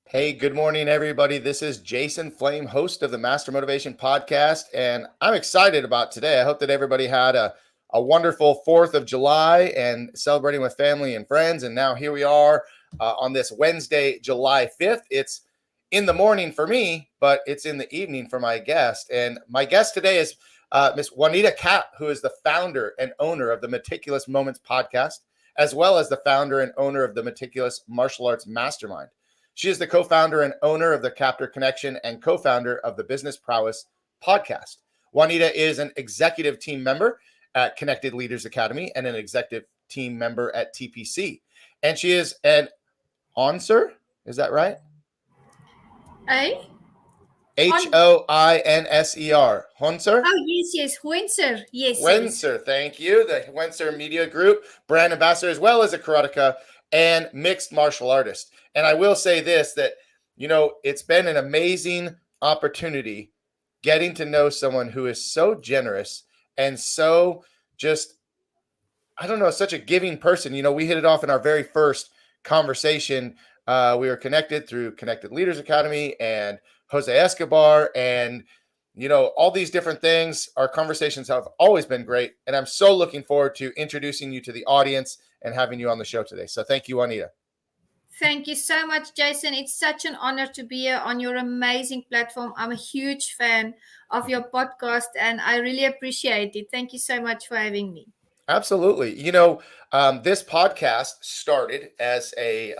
Hey, good morning, everybody. This is Jason Flame, host of the Master Motivation Podcast, and I'm excited about today. I hope that everybody had a wonderful 4th of July and celebrating with family and friends. And now here we are on this Wednesday, July 5th. It's in the morning for me, but it's in the evening for my guest. And my guest today is Miss Juanita Kapp, who is the founder and owner of the Meticulous Moments Podcast, as well as the founder and owner of the Meticulous Martial Arts Mastermind. She is the co-founder and owner of the KAPPTOR Connection and co-founder of the Business Prowess Podcast. Juanita is an executive team member at Connected Leaders Academy and an executive team member at TPC. And she is an Hoinser, is that right? Hoinser. Hoinser? Oh, yes. Hoinser. Yes. Hoinser, thank you. The Hoinser Media Group, brand ambassador, as well as a Karateka and mixed martial artist. And I will say this, that, it's been an amazing opportunity getting to know someone who is so generous and so just, such a giving person. We hit it off in our very first conversation. We were connected through Connected Leaders Academy and Jose Escobar and, all these different things. Our conversations have always been great. And I'm so looking forward to introducing you to the audience and having you on the show today. So thank you, Juanita. Thank you so much, Jason. It's such an honor to be here on your amazing platform. I'm a huge fan of your podcast and I really appreciate it. Thank you so much for having me. Absolutely. This podcast started as a,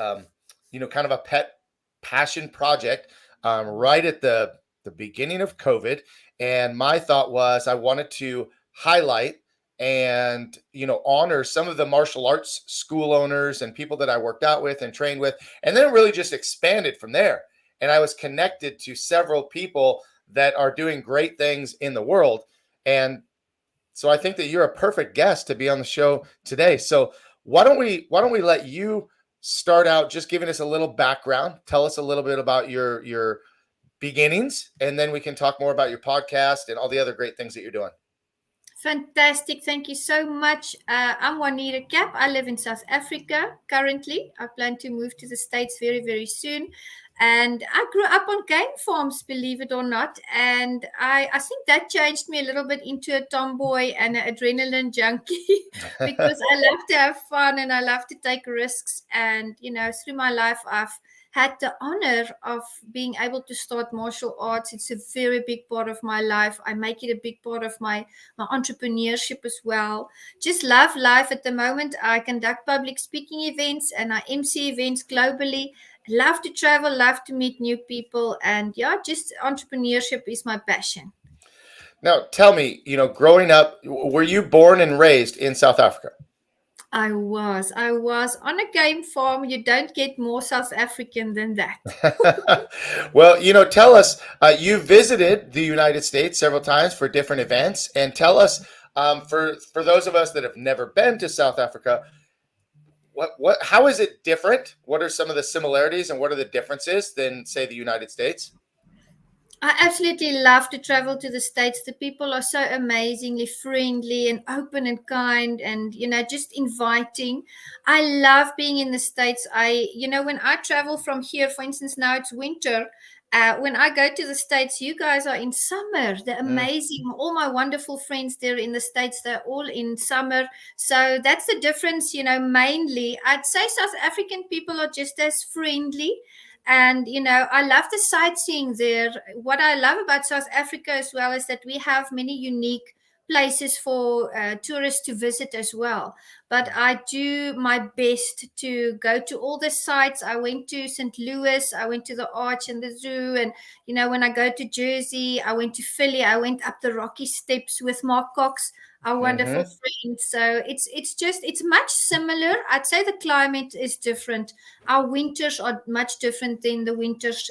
kind of a pet passion project right at the beginning of COVID. And my thought was I wanted to highlight and, honor some of the martial arts school owners and people that I worked out with and trained with, and then really just expanded from there. And I was connected to several people that are doing great things in the world. And so I think that you're a perfect guest to be on the show today. So why don't we let you start out just giving us a little background, tell us a little bit about your beginnings, and then we can talk more about your podcast and all the other great things that you're doing. Fantastic. Thank you so much. I'm Juanita Kapp. I live in South Africa currently. I plan to move to the States very, very soon. And I grew up on game farms, believe it or not. And I think that changed me a little bit into a tomboy and an adrenaline junkie because I love to have fun and I love to take risks. And, through my life, I've had the honor of being able to start martial arts. It's a very big part of my life. I make it a big part of my entrepreneurship as well. Just love life at the moment. I conduct public speaking events and I MC events globally. Love to travel, love to meet new people. And just entrepreneurship is my passion. Now, tell me, growing up, were you born and raised in South Africa? I was on a game farm. You don't get more South African than that. Well, tell us, you visited the United States several times for different events, and tell us, for those of us that have never been to South Africa, how is it different? What are some of the similarities and what are the differences than, say, the United States? I absolutely love to travel to the States. The people are so amazingly friendly and open and kind and, just inviting. I love being in the States. When I travel from here, for instance, now it's winter. When I go to the States, you guys are in summer. They're amazing. All my wonderful friends there in the States, they're all in summer. So that's the difference, mainly. I'd say South African people are just as friendly. And, I love the sightseeing there. What I love about South Africa as well is that we have many unique places for tourists to visit as well. But I do my best to go to all the sites. I went to St. Louis, I went to the Arch and the Zoo. And, when I go to Jersey, I went to Philly, I went up the Rocky Steps with Mark Cox, our wonderful friend. So it's much similar. I'd say the climate is different. Our winters are much different than the winters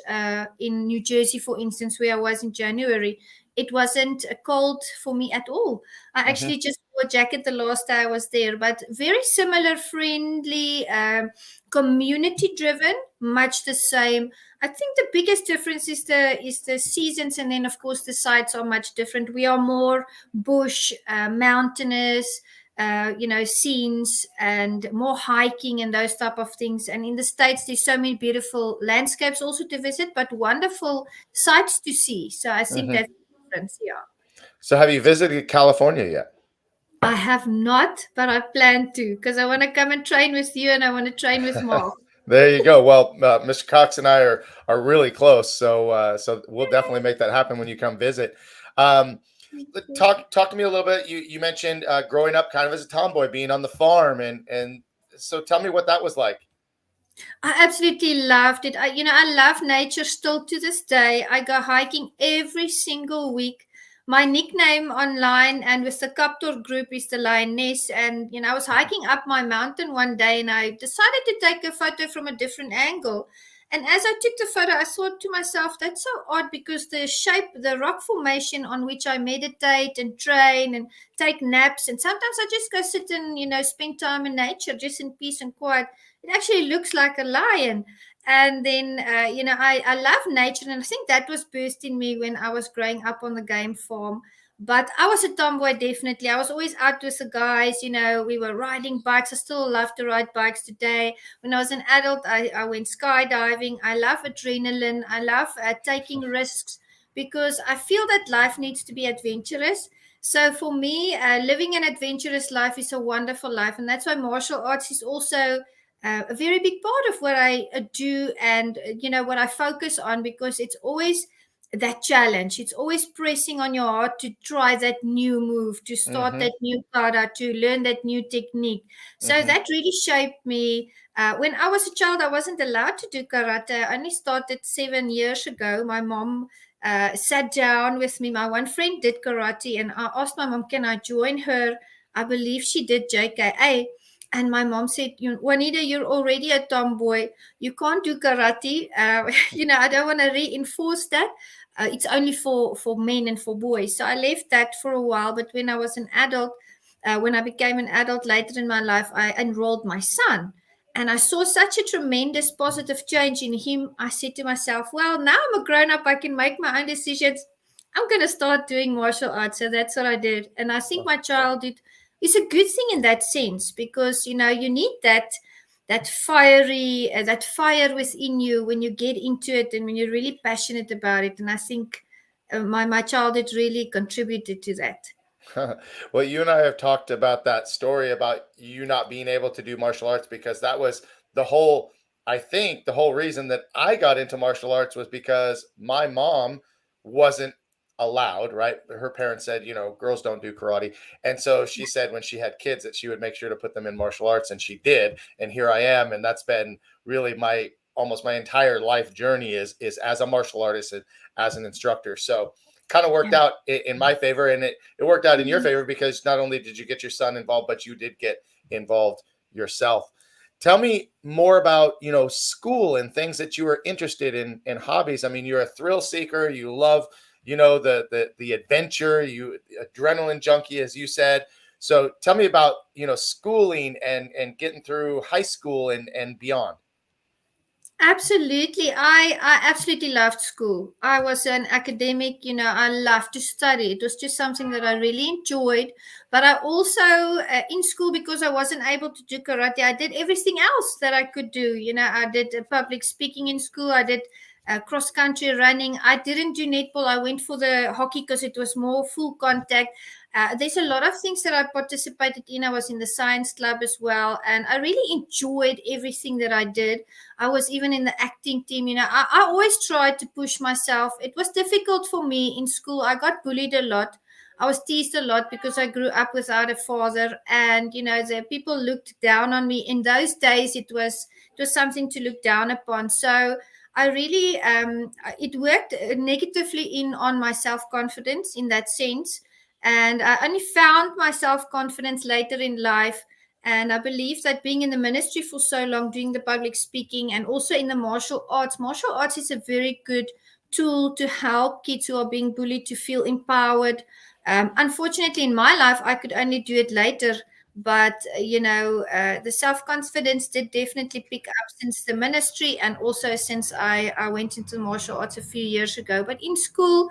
in New Jersey, for instance, where I was in January. It wasn't cold for me at all. I actually just wore a jacket the last day I was there, but very similar, friendly, community driven, much the same. I think the biggest difference is the seasons, and then of course the sites are much different. We are more bush, mountainous, scenes and more hiking and those type of things. And in the States, there's so many beautiful landscapes also to visit, but wonderful sights to see. So I think Hmm. that's the difference. Yeah. So have you visited California yet? I have not, but I plan to because I want to come and train with you and I want to train with Mark. There you go. Well, Mr. Cox and I are really close, so we'll definitely make that happen when you come visit. Um, talk to me a little bit. You mentioned growing up kind of as a tomboy, being on the farm, and so tell me what that was like. I absolutely loved it. I love nature still to this day. I go hiking every single week. My nickname online and with the KAPPTOR group is the Lioness. And, I was hiking up my mountain one day and I decided to take a photo from a different angle. And as I took the photo, I thought to myself, that's so odd because the shape, the rock formation on which I meditate and train and take naps, and sometimes I just go sit and, spend time in nature just in peace and quiet, it actually looks like a lion. And then I love nature, and I think that was burst in me when I was growing up on the game farm. But I was a tomboy, definitely. I was always out with the guys. We were riding bikes. I still love to ride bikes today. When I was an adult, I went skydiving. I love adrenaline. I love taking risks because I feel that life needs to be adventurous. So for me, living an adventurous life is a wonderful life, and that's why martial arts is also a very big part of what I do, and what I focus on, because it's always that challenge. It's always pressing on your heart to try that new move, to start Mm-hmm. that new kata, to learn that new technique. So Mm-hmm. that really shaped me. When I was a child, I wasn't allowed to do karate. I only started 7 years ago. My mom sat down with me. My one friend did karate, and I asked my mom, can I join her? I believe she did JKA. And my mom said, Juanita, you're already a tomboy. You can't do karate. I don't want to reinforce that. It's only for men and for boys. So I left that for a while. But when I was an adult, when I became an adult later in my life, I enrolled my son. And I saw such a tremendous positive change in him. I said to myself, well, now I'm a grown up. I can make my own decisions. I'm going to start doing martial arts. So that's what I did. And I think my childhood is a good thing in that sense, because you need that fire within you when you get into it and when you're really passionate about it. And I think my childhood really contributed to that. Well, you and I have talked about that story about you not being able to do martial arts because that was the whole, I think the whole reason that I got into martial arts was because my mom wasn't allowed, right? Her parents said, girls don't do karate. And so she said when she had kids that she would make sure to put them in martial arts, and she did. And here I am. And that's been really my almost my entire life journey is as a martial artist and as an instructor. So kind of worked Yeah. out in my favor, and it worked out in your Mhm. favor because not only did you get your son involved, but you did get involved yourself. Tell me more about school and things that you were interested in hobbies. I mean, you're a thrill seeker. You love the adventure. You adrenaline junkie, as you said. So tell me about schooling and getting through high school and beyond. Absolutely. I absolutely loved school. I was an academic, I loved to study. It was just something that I really enjoyed. But I also, in school, because I wasn't able to do karate, I did everything else that I could do. I did public speaking in school. I did cross country running. I didn't do netball. I went for the hockey because it was more full contact. There's a lot of things that I participated in. I was in the science club as well. And I really enjoyed everything that I did. I was even in the acting team. I always tried to push myself. It was difficult for me in school. I got bullied a lot. I was teased a lot because I grew up without a father, and the people looked down on me. In those days, it was something to look down upon. So I really it worked negatively in on my self confidence in that sense, and I only found my self confidence later in life. And I believe that being in the ministry for so long, doing the public speaking and also in the martial arts is a very good tool to help kids who are being bullied to feel empowered. Unfortunately, in my life, I could only do it later. But, the self confidence did definitely pick up since the ministry and also since I went into martial arts a few years ago. But in school,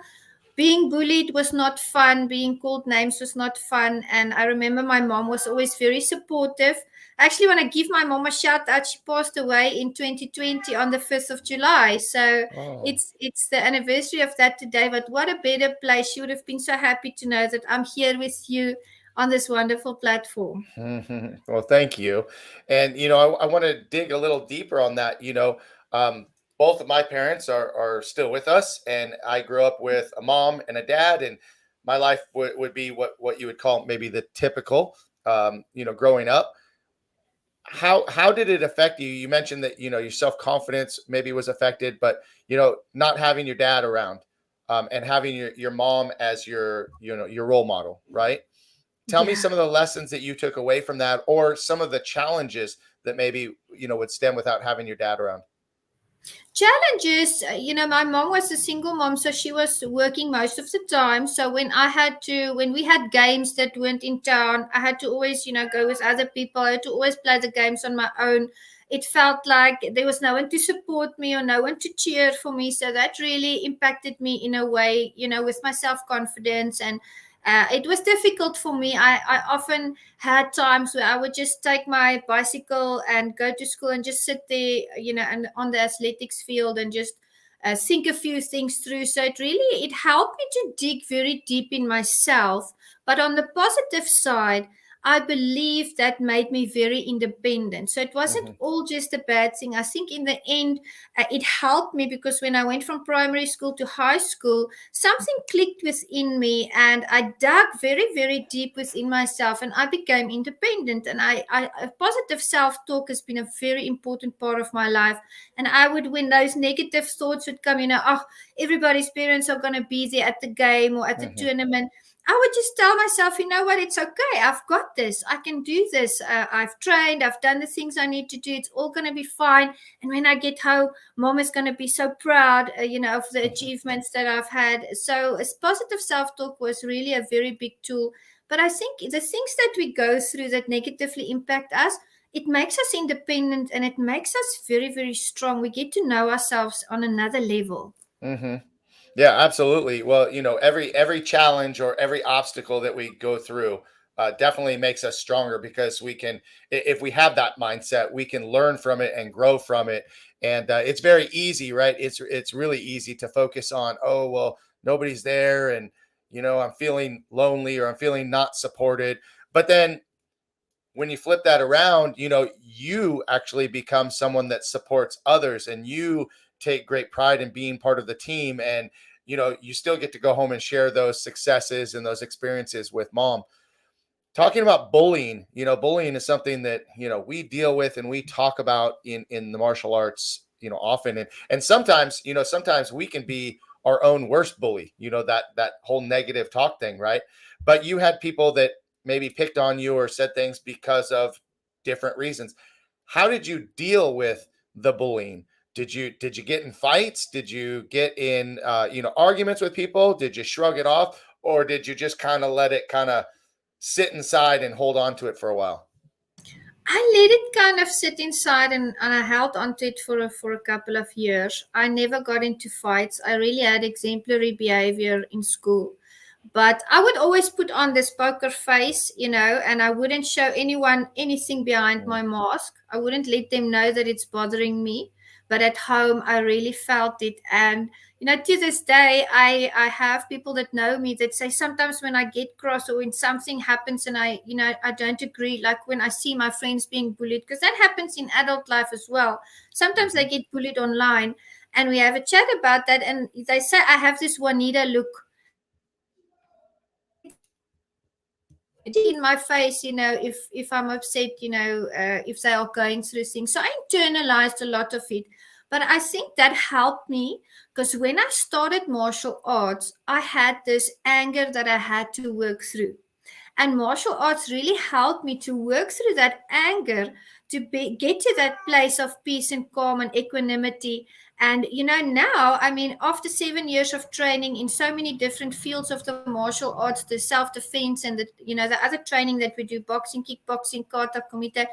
being bullied was not fun. Being called names was not fun. And I remember my mom was always very supportive. I actually want to give my mom a shout out. She passed away in 2020 on the 5th of July. So Oh. it's the anniversary of that today. But what a better place. She would have been so happy to know that I'm here with you on this wonderful platform. Well, thank you. And I want to dig a little deeper on that. Um, both of my parents are still with us, and I grew up with a mom and a dad, and my life would be what you would call maybe the typical, growing up. How did it affect you? You mentioned that your self confidence maybe was affected, but not having your dad around, and having your mom as your role model, right? Tell me Yeah. some of the lessons that you took away from that, or some of the challenges that maybe would stem without having your dad around. Challenges, my mom was a single mom, so she was working most of the time. So when we had games that weren't in town, I had to always, go with other people. I had to always play the games on my own. It felt like there was no one to support me or no one to cheer for me. So that really impacted me in a way, with my self-confidence. And it was difficult for me. I often had times where I would just take my bicycle and go to school and just sit there, and on the athletics field and just think a few things through. So it helped me to dig very deep in myself. But on the positive side, I believe that made me very independent. So it wasn't Hmm. all just a bad thing. I think in the end, it helped me because when I went from primary school to high school, something clicked within me and I dug very, very deep within myself and I became independent. And a positive self-talk has been a very important part of my life. And I would, when those negative thoughts would come, oh, everybody's parents are going to be there at the game or at the Hmm. tournament, I would just tell myself, you know what, it's okay. I've got this. I can do this. I've trained. I've done the things I need to do. It's all going to be fine. And when I get home, mom is going to be so proud, of the achievements that I've had. So positive self-talk was really a very big tool. But I think the things that we go through that negatively impact us, it makes us independent and it makes us very, very strong. We get to know ourselves on another level. Hmm. Yeah, absolutely. Well, every challenge or every obstacle that we go through definitely makes us stronger, because if we have that mindset, we can learn from it and grow from it. And it's very easy, right? It's really easy to focus on, oh well, nobody's there, and I'm feeling lonely or I'm feeling not supported. But then when you flip that around, you actually become someone that supports others, and you take great pride in being part of the team. And, you still get to go home and share those successes and those experiences with mom. Talking about bullying, bullying is something that, we deal with and we talk about in the martial arts, often. And sometimes we can be our own worst bully, that whole negative talk thing, right? But you had people that maybe picked on you or said things because of different reasons. How did you deal with the bullying? Did you get in fights? Did you get in arguments with people? Did you shrug it off, or did you just kind of let it kind of sit inside and hold on to it for a while? I let it kind of sit inside and I held on to it for a couple of years. I never got into fights. I really had exemplary behavior in school. But I would always put on this poker face, and I wouldn't show anyone anything behind Mm. my mask. I wouldn't let them know that it's bothering me. But at home, I really felt it. And, to this day, I have people that know me that say sometimes when I get cross or when something happens and I don't agree, like when I see my friends being bullied, because that happens in adult life as well. Sometimes they Mhm. get bullied online. And we have a chat about that. And they say, I have this Juanita look. In my face, if I'm upset, if they are going through things. So I internalized a lot of it. But I think that helped me because when I started martial arts, I had this anger that I had to work through. And martial arts really helped me to work through that anger get to that place of peace and calm and equanimity. And now, I mean, after 7 years of training in so many different fields of the martial arts, the self-defense and the other training that we do, boxing, kickboxing, kata, kumite,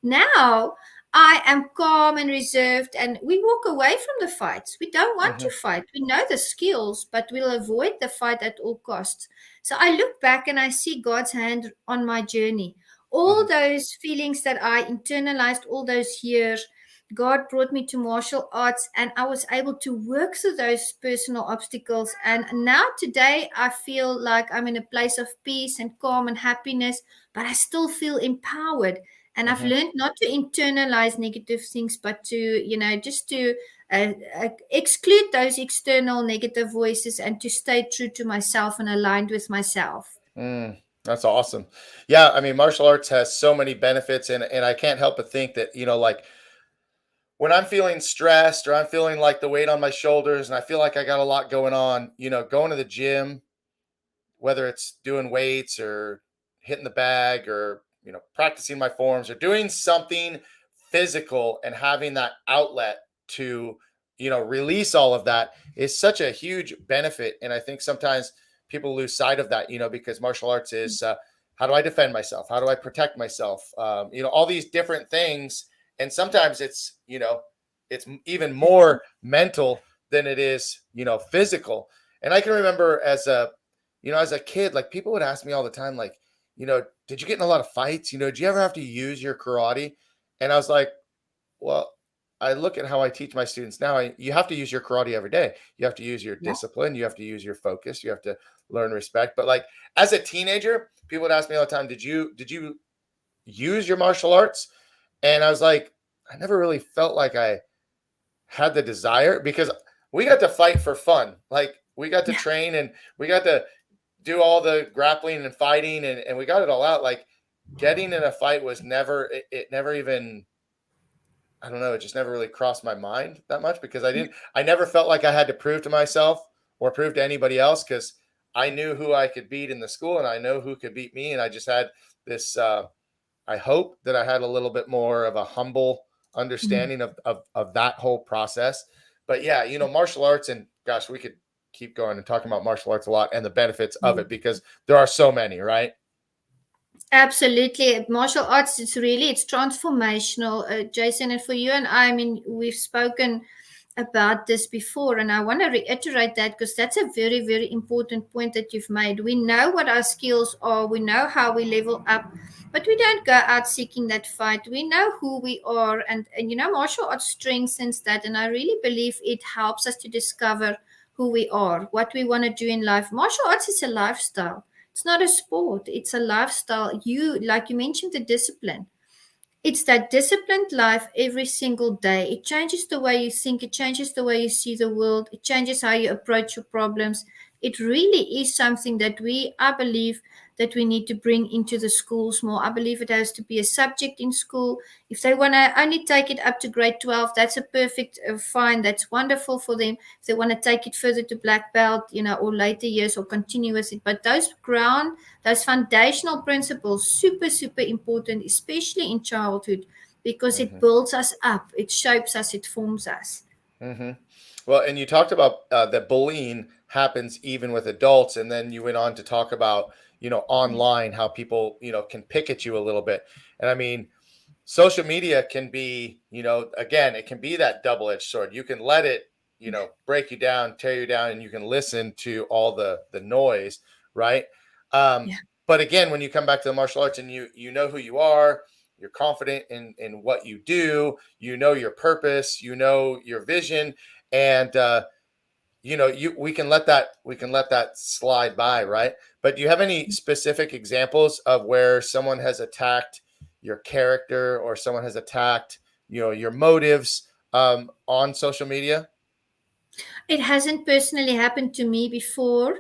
now I am calm and reserved, and we walk away from the fights. We don't want to Mm-hmm. fight. We know the skills, but we'll avoid the fight at all costs. So I look back and I see God's hand on my journey. All Mm-hmm. those feelings that I internalized all those years, God brought me to martial arts, and I was able to work through those personal obstacles. And now, today, I feel like I'm in a place of peace and calm and happiness, but I still feel empowered. And I've Mm-hmm. learned not to internalize negative things, but to, just to exclude those external negative voices and to stay true to myself and aligned with myself. That's awesome. Yeah, I mean, martial arts has so many benefits, and I can't help but think that, like when I'm feeling stressed or I'm feeling like the weight on my shoulders and I feel like I got a lot going on, going to the gym, whether it's doing weights or hitting the bag or, practicing my forms or doing something physical and having that outlet to, release all of that is such a huge benefit. And I think sometimes people lose sight of that, because martial arts is how do I defend myself? How do I protect myself? All these different things. And sometimes it's even more mental than it is, physical. And I can remember as a kid, like people would ask me all the time, like, did you get in a lot of fights? Did you ever have to use your karate? And I was like, well, I look at how I teach my students now. You have to use your karate every day. You have to use your Yeah. discipline. You have to use your focus. You have to learn respect. But like as a teenager, people would ask me all the time, did you use your martial arts? And I was like, I never really felt like I had the desire because we got to fight for fun. Like we got to Yeah. train and we got to do all the grappling and fighting and we got it all out. Like getting in a fight was never, it never even, I don't know, it just never really crossed my mind that much because I never felt like I had to prove to myself or prove to anybody else because I knew who I could beat in the school and I know who could beat me. And I just had this, I hope that I had a little bit more of a humble Mhm. understanding of that whole process. But yeah, martial arts, and gosh, we could keep going and talking about martial arts a lot and the benefits of it because there are so many, right? Absolutely. Martial arts, it's transformational, Jason. And for you and I mean, we've spoken about this before, and I want to reiterate that because that's a very, very important point that you've made. We know what our skills are, we know how we level up, but we don't go out seeking that fight. We know who we are, and martial arts strengthens that. And I really believe it helps us to discover who we are, what we want to do in life. Martial arts is a lifestyle. It's not a sport, it's a lifestyle. Like you mentioned, the discipline. It's that disciplined life every single day. It changes the way you think, it changes the way you see the world, it changes how you approach your problems. It really is something that I believe, that we need to bring into the schools more. I believe it has to be a subject in school. If they want to only take it up to grade 12, that's a perfect fine. That's wonderful for them. If they want to take it further to black belt, or later years, or continue with it. But those foundational principles, super, super important, especially in childhood, because it Mm-hmm. builds us up, it shapes us, it forms us. Mm-hmm. Well, and you talked about that bullying happens even with adults, and then you went on to talk about online how people can pick at you a little bit, and I mean social media can be again it can be that double-edged sword. You can let it break you down, tear you down, and you can listen to all the noise, right? um Yeah. but again, when you come back to the martial arts and you know who you are, you're confident in what you do, your purpose, your vision, and we can let that slide by, right? But do you have any specific examples of where someone has attacked your character or someone has attacked your motives on social media? It hasn't personally happened to me before,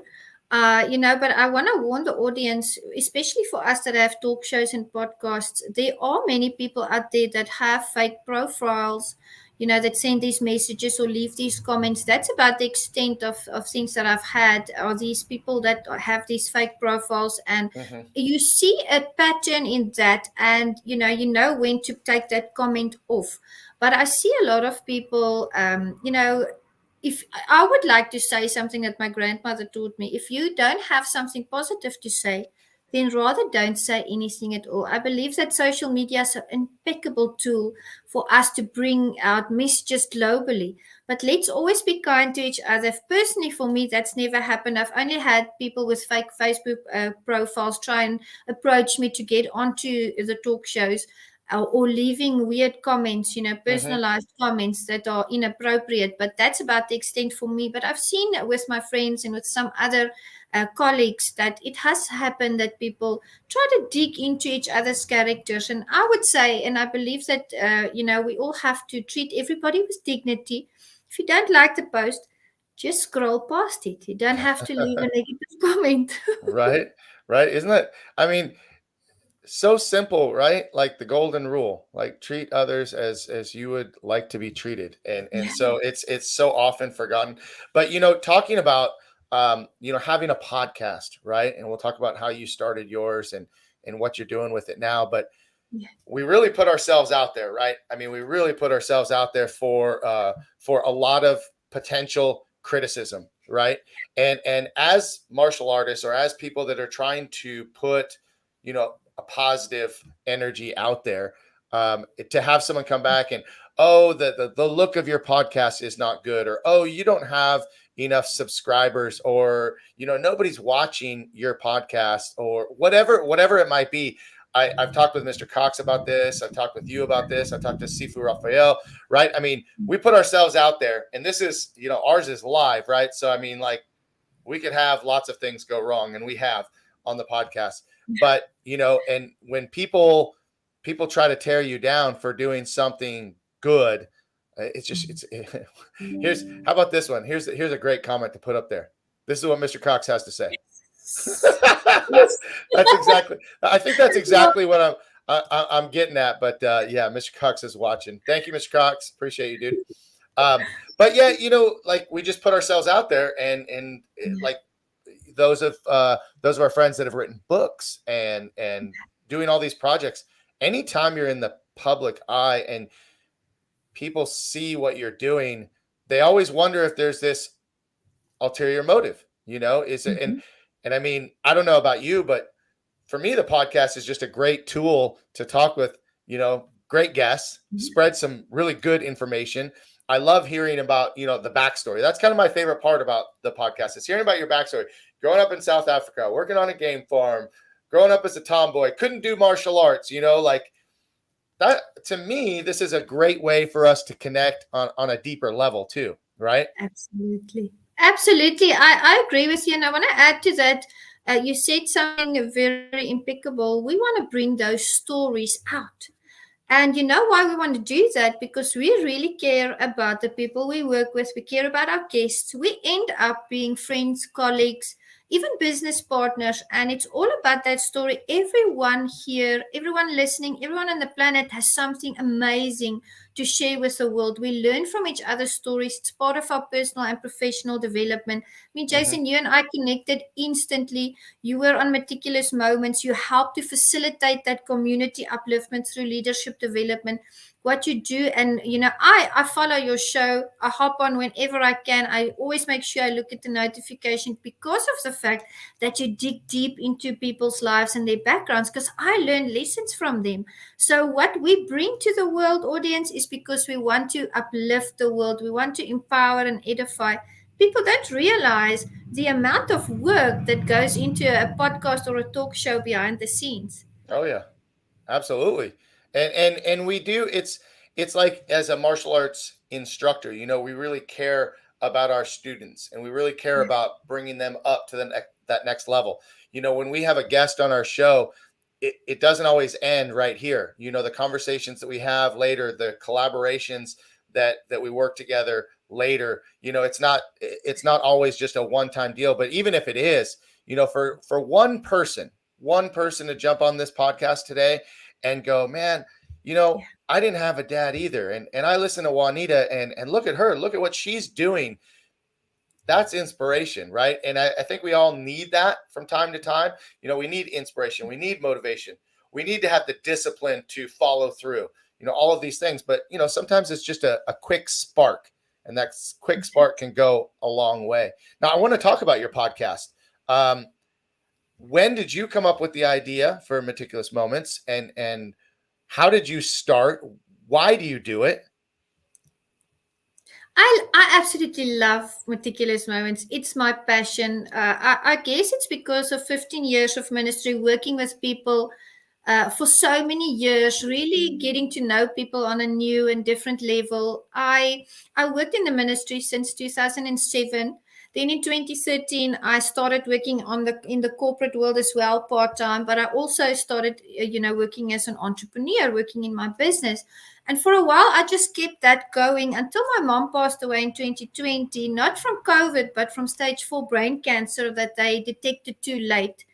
but I want to warn the audience, especially for us that have talk shows and podcasts. There are many people out there that have fake profiles, that send these messages or leave these comments. That's about the extent of things that I've had, are these people that have these fake profiles. And Mm-hmm. you see a pattern in that, and you know when to take that comment off. But I see a lot of people, if I would like to say something that my grandmother taught me, if you don't have something positive to say, then rather don't say anything at all. I believe that social media is an impeccable tool for us to bring out messages globally. But let's always be kind to each other. Personally, for me, that's never happened. I've only had people with fake Facebook profiles try and approach me to get onto the talk shows, or leaving weird comments, Mm-hmm. personalized comments that are inappropriate. But that's about the extent for me. But I've seen with my friends and with some other colleagues that it has happened that people try to dig into each other's characters. And I would say, and I believe that, we all have to treat everybody with dignity. If you don't like the post, just scroll past it. You don't have to leave a negative comment. Right. Right. Isn't that, I mean, so simple, right? Like the golden rule, like treat others as you would like to be treated. And Yeah. so it's so often forgotten. But talking about having a podcast, right? And we'll talk about how you started yours and what you're doing with it now. But Yeah. we really put ourselves out there, right? I mean, we really put ourselves out there for a lot of potential criticism, right? And as martial artists or as people that are trying to put, a positive energy out there, to have someone come back and, oh, the look of your podcast is not good, or, oh, you don't have enough subscribers, or nobody's watching your podcast, or whatever it might be. I've talked with Mr. Cox about this. I've talked with you about this. I've talked to Sifu Raphael, right? I mean, we put ourselves out there, and this is, ours is live, right? So, I mean, like, we could have lots of things go wrong, and we have on the podcast. But, and when people try to tear you down for doing something good, here's, how about this one? Here's a great comment to put up there. This is what Mr. Cox has to say. I think that's exactly what I'm getting at. But yeah, Mr. Cox is watching. Thank you, Mr. Cox. Appreciate you, dude. But yeah, like, we just put ourselves out there, and like those of our friends that have written books and doing all these projects. Anytime you're in the public eye and people see what you're doing, they always wonder if there's this ulterior motive. Is it? And I mean, I don't know about you, but for me, the podcast is just a great tool to talk with, great guests, spread some really good information. I love hearing about, the backstory. That's kind of my favorite part about the podcast, is hearing about your backstory. Growing up in South Africa, working on a game farm, growing up as a tomboy, couldn't do martial arts, like that. To me, this is a great way for us to connect on a deeper level too, right? Absolutely. Absolutely. I agree with you. And I want to add to that. You said something very impeccable. We want to bring those stories out. And you know why we want to do that? Because we really care about the people we work with. We care about our guests. We end up being friends, colleagues, even business partners. And it's all about that story. Everyone here, everyone listening, everyone on the planet has something amazing to share with the world. We learn from each other's stories. It's part of our personal and professional development. I mean, Jason, you and I connected instantly. You were on Meticulous Moments. You helped to facilitate that community upliftment through leadership development. What you do, and I follow your show. I hop on whenever I can. I always make sure I look at the notification, because of the fact that you dig deep into people's lives and their backgrounds, because I learn lessons from them. So what we bring to the world audience is because we want to uplift the world. We want to empower and edify. People don't realize the amount of work that goes into a podcast or a talk show behind the scenes. Oh yeah, absolutely. And we do. It's like, as a martial arts instructor, we really care about our students, and we really care about bringing them up to that next level. When we have a guest on our show, it doesn't always end right here. The conversations that we have later, the collaborations that we work together later, it's not always just a one-time deal. But even if it is, for one person to jump on this podcast today and go, man, I didn't have a dad either. And I listen to Juanita, and look at her, look at what she's doing. That's inspiration, right? And I think we all need that from time to time. We need inspiration. We need motivation. We need to have the discipline to follow through, all of these things. But, sometimes it's just a quick spark, and that quick spark can go a long way. Now, I want to talk about your podcast. when did you come up with the idea for Meticulous Moments, and how did you start? Why do you do it? I absolutely love Meticulous Moments. It's my passion. I guess it's because of 15 years of ministry, working with people for so many years, really getting to know people on a new and different level. I worked in the ministry since 2007. Then in 2013, I started working in the corporate world as well, part time. But I also started, working as an entrepreneur, working in my business. And for a while, I just kept that going until my mom passed away in 2020, not from COVID, but from stage 4 brain cancer that they detected too late.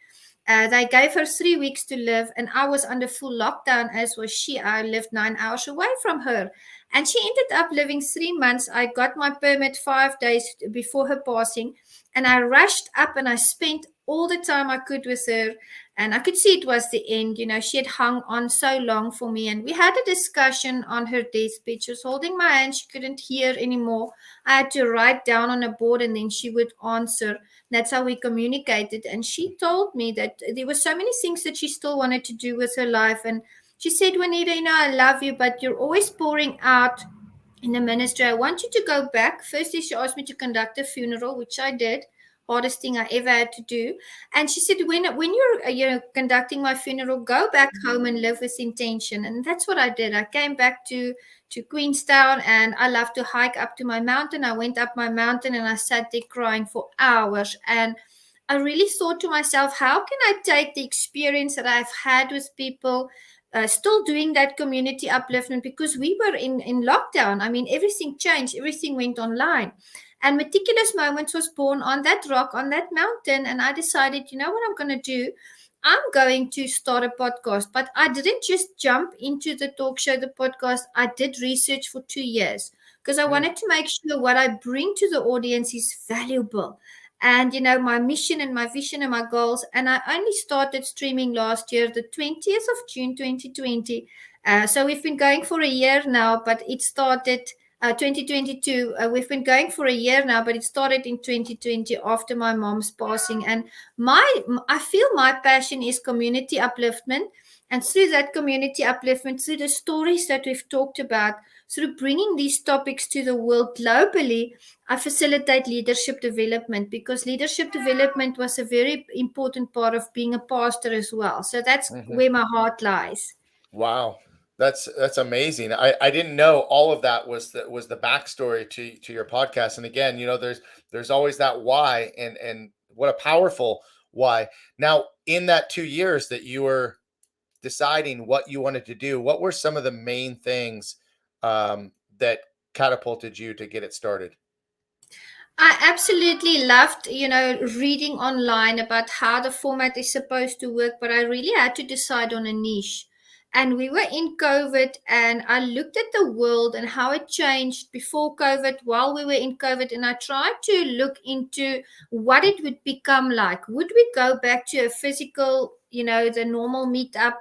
They gave her 3 weeks to live, and I was under full lockdown, as was she. I lived 9 hours away from her. And she ended up living 3 months. I got my permit 5 days before her passing, and I rushed up and I spent all the time I could with her. And I could see it was the end. She had hung on so long for me. And we had a discussion on her deathbed. She was holding my hand. She couldn't hear anymore. I had to write down on a board, and then she would answer. That's how we communicated. And she told me that there were so many things that she still wanted to do with her life. And she said, Juanita, I love you, but you're always pouring out in the ministry. I want you to go back. Firstly, she asked me to conduct a funeral, which I did. Hardest thing I ever had to do. And she said, when you're conducting my funeral, go back home and live with intention. And that's what I did. I came back to Queenstown, and I love to hike up to my mountain. I went up my mountain and I sat there crying for hours. And I really thought to myself, how can I take the experience that I've had with people, still doing that community upliftment, because we were in lockdown. I mean, everything changed, everything went online. And Meticulous Moments was born on that rock, on that mountain. And I decided, you know what I'm going to do? I'm going to start a podcast. But I didn't just jump into the talk show, the podcast. I did research for 2 years because I wanted to make sure what I bring to the audience is valuable. And, my mission and my vision and my goals. And I only started streaming last year, the 20th of June, 2020. So we've been going for a year now, but it started 2022. We've been going for a year now, but it started in 2020 after my mom's passing. And I feel my passion is community upliftment. And through that community upliftment, through the stories that we've talked about, through bringing these topics to the world globally, I facilitate leadership development, because leadership development was a very important part of being a pastor as well. So that's where my heart lies. Wow. That's amazing. I didn't know all of that was the backstory to your podcast. And again, there's always that why, and what a powerful why. Now, in that 2 years that you were deciding what you wanted to do, what were some of the main things that catapulted you to get it started? I absolutely loved, reading online about how the format is supposed to work, but I really had to decide on a niche. And we were in COVID, and I looked at the world and how it changed before COVID, while we were in COVID, and I tried to look into what it would become like. Would we go back to a physical, the normal meetup?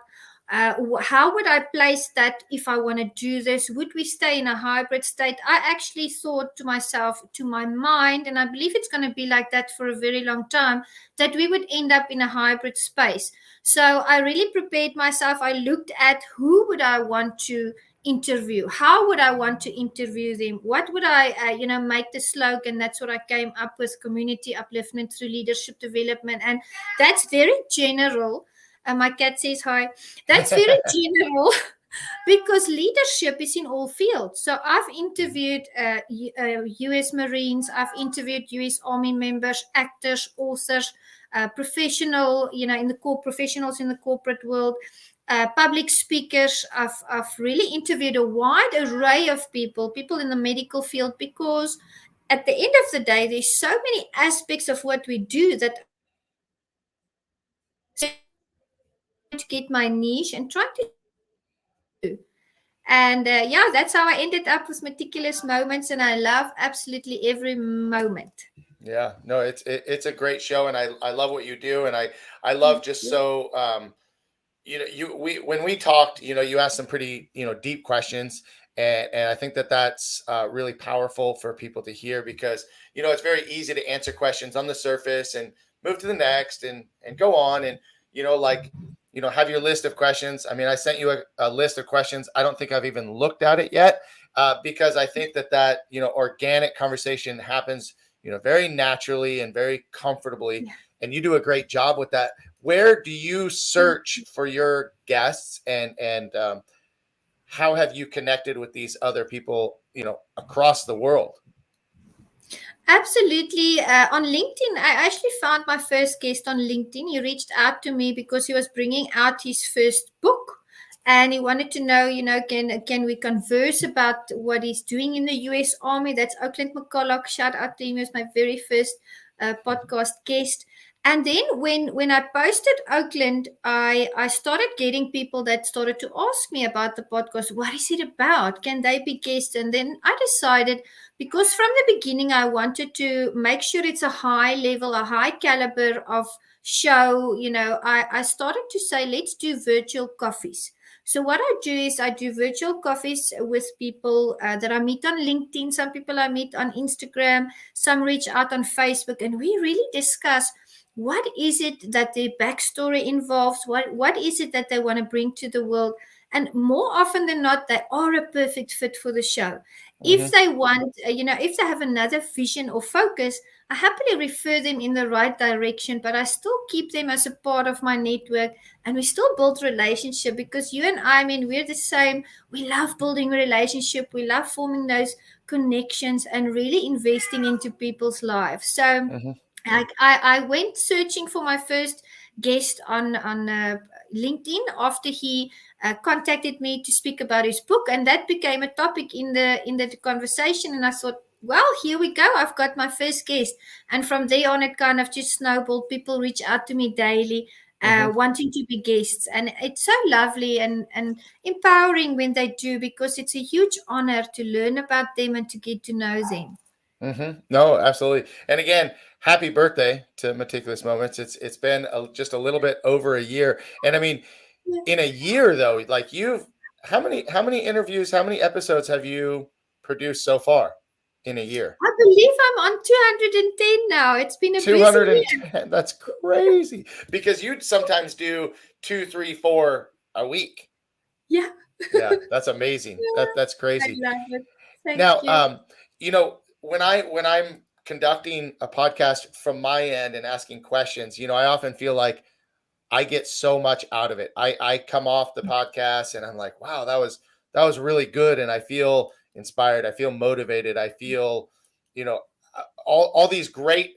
How would I place that if I want to do this? Would we stay in a hybrid state? I actually thought to myself, to my mind, and I believe it's going to be like that for a very long time, that we would end up in a hybrid space. So I really prepared myself. I looked at who would I want to interview, how would I want to interview them, what would I make the slogan. That's what I came up with: community upliftment through leadership development. And that's very general. My cat says hi. That's very general because leadership is in all fields. So I've interviewed US Marines, I've interviewed US Army members, actors, authors, professionals in the corporate world, public speakers. I've really interviewed a wide array of people in the medical field, because at the end of the day, there's so many aspects of what we do that to get my niche and trying to do. And that's how I ended up with Meticulous Moments, and I love absolutely every moment. Yeah, no, it's a great show, and I love what you do, and I love just so when we talked, you asked some pretty deep questions, and I think that's really powerful for people to hear, because it's very easy to answer questions on the surface, and move to the next and go on. And, have your list of questions. I mean, I sent you a list of questions. I don't think I've even looked at it yet because I think that, organic conversation happens, very naturally and very comfortably. Yeah. And you do a great job with that. Where do you search for your guests and how have you connected with these other people, across the world? Absolutely. On LinkedIn, I actually found my first guest on LinkedIn. He reached out to me because he was bringing out his first book, and he wanted to know, can we converse about what he's doing in the U.S. Army? That's Oakland McCulloch. Shout out to him. He was my very first podcast guest. And then when I posted Oakland, I started getting people that started to ask me about the podcast. What is it about? Can they be guests? And then I decided, because from the beginning I wanted to make sure it's a high level, a high caliber of show. I started to say, let's do virtual coffees. So what I do is I do virtual coffees with people that I meet on LinkedIn. Some people I meet on Instagram. Some reach out on Facebook, and we really discuss what is it that their backstory involves. What is it that they want to bring to the world? And more often than not, they are a perfect fit for the show. If they want, if they have another vision or focus, I happily refer them in the right direction, but I still keep them as a part of my network, and we still build relationship, because you and I mean, we're the same. We love building a relationship. We love forming those connections and really investing into people's lives. So I went searching for my first guest on LinkedIn after he contacted me to speak about his book, and that became a topic in the conversation. And I thought, well, here we go. I've got my first guest, and from there on, it kind of just snowballed. People reach out to me daily, wanting to be guests, and it's so lovely and empowering when they do, because it's a huge honor to learn about them and to get to know them. No, absolutely. And again, happy birthday to Meticulous Moments. It's been just a little bit over a year. And I mean, in a year though, like how many interviews, how many episodes have you produced so far in a year? I believe I'm on 210 now. It's been a busy year. 210. That's crazy, because you'd sometimes do 2, 3, 4 a week. Yeah. Yeah, that's amazing. That's crazy. I love it. Thank Now, you. when I'm conducting a podcast from my end and asking questions, I often feel like I get so much out of it. I come off the podcast and I'm like, wow, that was really good. And I feel inspired. I feel motivated. I feel, all these great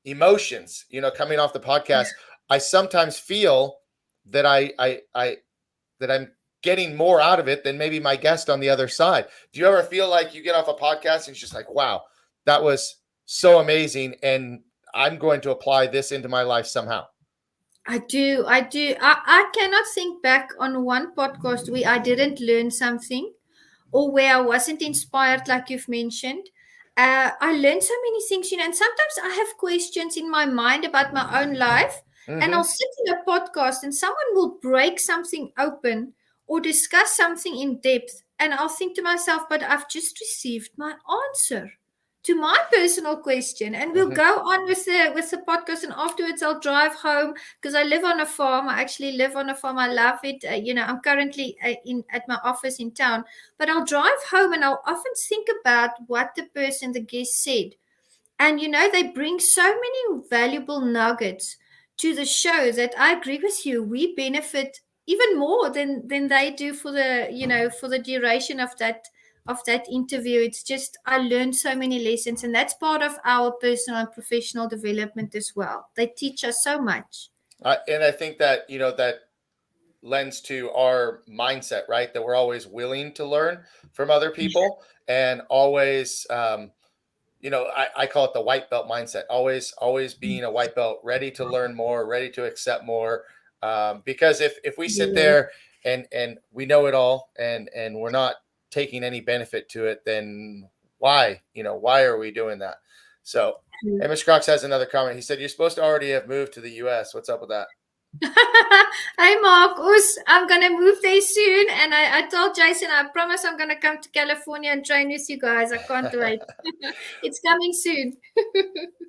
emotions, coming off the podcast. I sometimes feel that that I'm getting more out of it than maybe my guest on the other side. Do you ever feel like you get off a podcast and it's just like, wow, that was so amazing, and I'm going to apply this into my life somehow? I do. I cannot think back on one podcast where I didn't learn something, or where I wasn't inspired, like you've mentioned. I learned so many things, and sometimes I have questions in my mind about my own life, and I'll sit in a podcast and someone will break something open or discuss something in depth, and I'll think to myself, but I've just received my answer to my personal question, and we'll go on with the podcast. And afterwards I'll drive home, because I live on a farm. I actually live on a farm. I love it. I'm currently at my office in town, but I'll drive home and I'll often think about what the guest said. And they bring so many valuable nuggets to the show that I agree with you, we benefit even more than they do for the duration of that interview. It's just, I learned so many lessons, and that's part of our personal and professional development as well. They teach us so much. And I think that, that lends to our mindset, right? That we're always willing to learn from other people, and always, I call it the white belt mindset. Always being a white belt, ready to learn more, ready to accept more. Because if we sit there and we know it all, and we're not taking any benefit to it, then why are we doing that? So, Mr. Cox has another comment. He said, you're supposed to already have moved to the US. What's up with that? Hey Marcus, I'm gonna move there soon, and I told Jason I promise I'm gonna come to California and train with you guys. I can't wait. It's coming soon.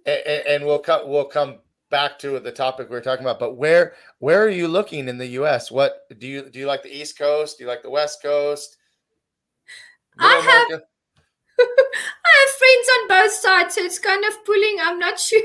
And we'll come back to the topic we were talking about. But where are you looking in the U.S.? What do you like the East Coast? Do you like the West Coast? Middle I have America, I have friends on both sides, so it's kind of pulling. I'm not sure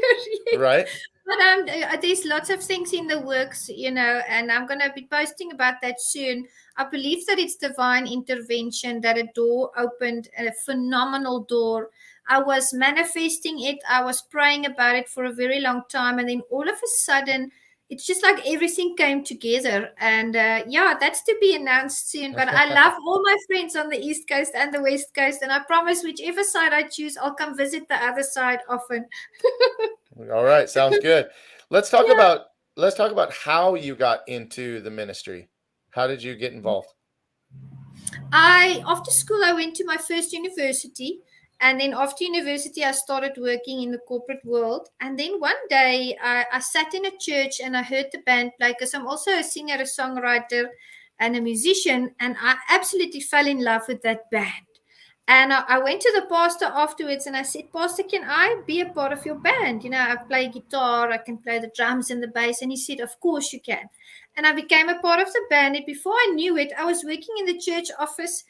yet. right? But there's lots of things in the works, and I'm going to be posting about that soon. I believe that it's divine intervention, that a door opened, a phenomenal door. I was manifesting it. I was praying about it for a very long time. And then all of a sudden, it's just like everything came together. And yeah, that's to be announced soon. But I love all my friends on the East Coast and the West Coast. And I promise, whichever side I choose, I'll come visit the other side often. All right, sounds good. Let's talk Yeah. about let's talk about how you got into the ministry. How did you get involved? After school I went to my first university, and then after university I started working in the corporate world. And then one day I sat in a church and I heard the band play, because I'm also a singer, a songwriter, and a musician, and I absolutely fell in love with that band. And I went to the pastor afterwards and I said, Pastor, can I be a part of your band? I play guitar, I can play the drums and the bass. And he said, Of course you can. And I became a part of the band. And before I knew it, I was working in the church office,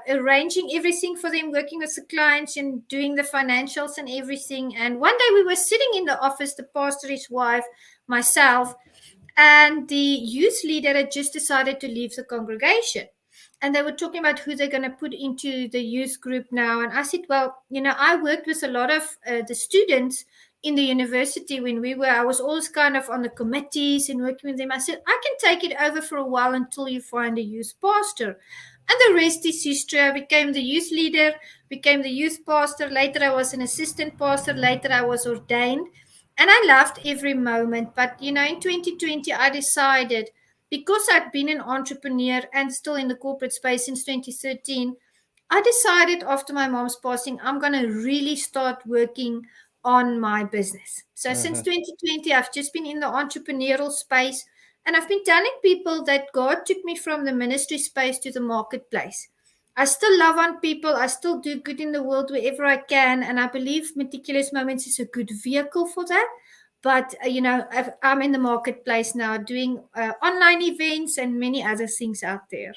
arranging everything for them, working with the clients and doing the financials and everything. And one day we were sitting in the office, the pastor, his wife, myself, and the youth leader had just decided to leave the congregation. And they were talking about who they're going to put into the youth group now. And I said, well, I worked with a lot of the students in the university when I was always kind of on the committees and working with them. I said, I can take it over for a while until you find a youth pastor. And the rest is history. I became the youth leader, became the youth pastor. Later, I was an assistant pastor. Later, I was ordained. And I loved every moment. But, in 2020, I decided, because I'd been an entrepreneur and still in the corporate space since 2013, I decided after my mom's passing, I'm going to really start working on my business. So since Mhm. 2020, I've just been in the entrepreneurial space. And I've been telling people that God took me from the ministry space to the marketplace. I still love on people. I still do good in the world wherever I can. And I believe Meticulous Moments is a good vehicle for that. But, I'm in the marketplace now doing online events and many other things out there.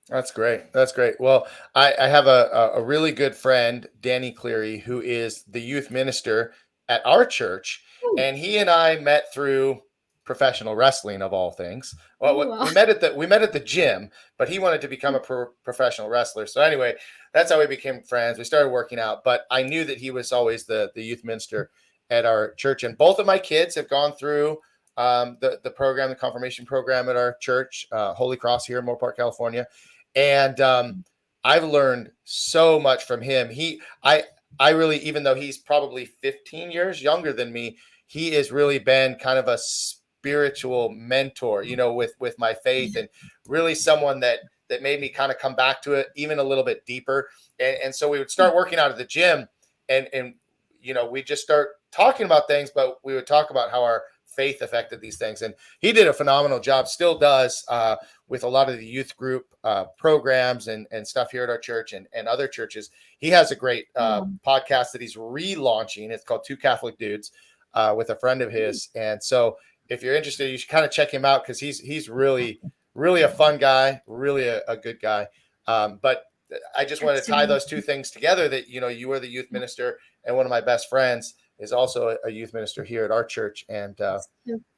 That's great. That's great. Well, I have a really good friend, Danny Cleary, who is the youth minister at our church. Oh, And he and I met through professional wrestling of all things. Well, wow. we met at the gym, but he wanted to become a professional wrestler. So anyway, that's how we became friends. We started working out, but I knew that he was always the youth minister at our church. And both of my kids have gone through the program, the confirmation program at our church, Holy Cross here in Moore California. And I've learned so much from him. I really, even though he's probably 15 years younger than me, he has really been kind of a spiritual mentor, with my faith, and really someone that made me kind of come back to it even a little bit deeper. And so we would start working out at the gym, and we just start talking about things, but we would talk about how our faith affected these things. And he did a phenomenal job, still does, with a lot of the youth group programs and stuff here at our church and other churches. He has a great podcast that he's relaunching. It's called Two Catholic Dudes, with a friend of his. And so if you're interested, you should kind of check him out, because he's really, really a fun guy, really a good guy. But I just want to tie those two things together, that, you were the youth minister, and one of my best friends is also a youth minister here at our church. And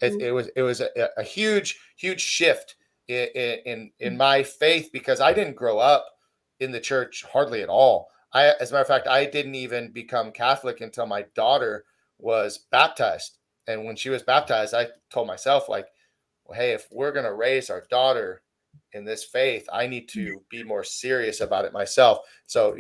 it was a huge shift in my faith, because I didn't grow up in the church hardly at all. As a matter of fact, I didn't even become Catholic until my daughter was baptized. And when she was baptized, I told myself, like, well, hey, if we're going to raise our daughter in this faith, I need to be more serious about it myself. So,